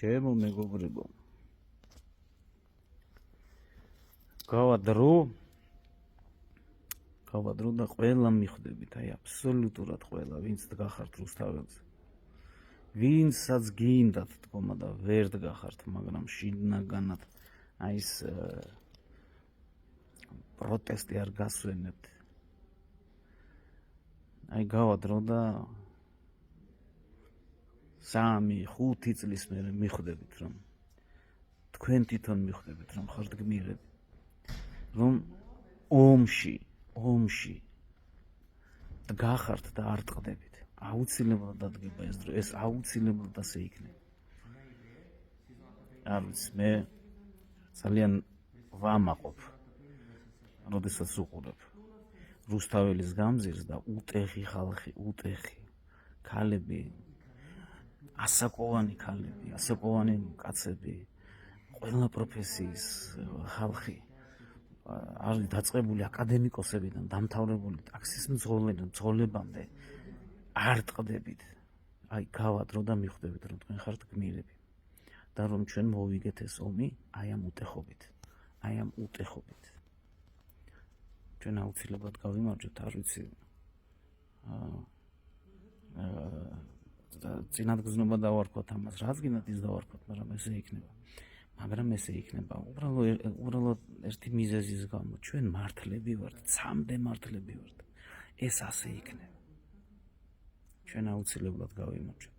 ჩემო მეგობრებო, გავადრო და ყველა მიხვდებით, აი აბსოლუტურად ყველა, ვინც დგახართ რუსთაველზე. ვინცაც გინდათ დგომა და ვერ დგახართ, მაგრამ შინაგანად აი ეს პროტესტი არ გასვენებთ. აი გავადრო და 3-5 წლის მერე მიხვდებით, რომ თქვენ თვითონ მიხვდებით, რომ ხართ გმირები, რომ ომში დგახართ და არ ტყდებით. აუცილებლად დადგება ეს დრო, ეს აუცილებლად ასე იქნება. არ ვიცი, მე ძალიან ვამაყობ, როდესაც უყურებ რუსთაველის გამზირს და უტეხი ხალხი, უტეხი ქალები, ასაკოვანი ქალები, ასაკოვანი კაცები, ყველა პროფესიის ხალხი, არის დაწყებული აკადემიკოსებიდან დამთავრებული ტაქსის მძღოლებამდე არ ტყდებით. აი გავადრო და მიხვდებით, რომ თქვენ ხართ გმირები და რომ ჩვენ მოვიგეთ ეს ომი აი ამ უტეხობით. ჩვენ აუცილებლად გავიმარჯვებთ, არ ვიცი. წინადგზნობა დავარქვათ ამას, რაც გინდათ ის დავარქვათ, მაგრამ ესე იქნება. უბრალოდ ერთი მიზეზის გამო ჩვენ მართლები ვართ, ცამდე მართლები ვართ. ეს ასე იქნება. ჩვენ აუცილებლად გავიმარჯვებთ.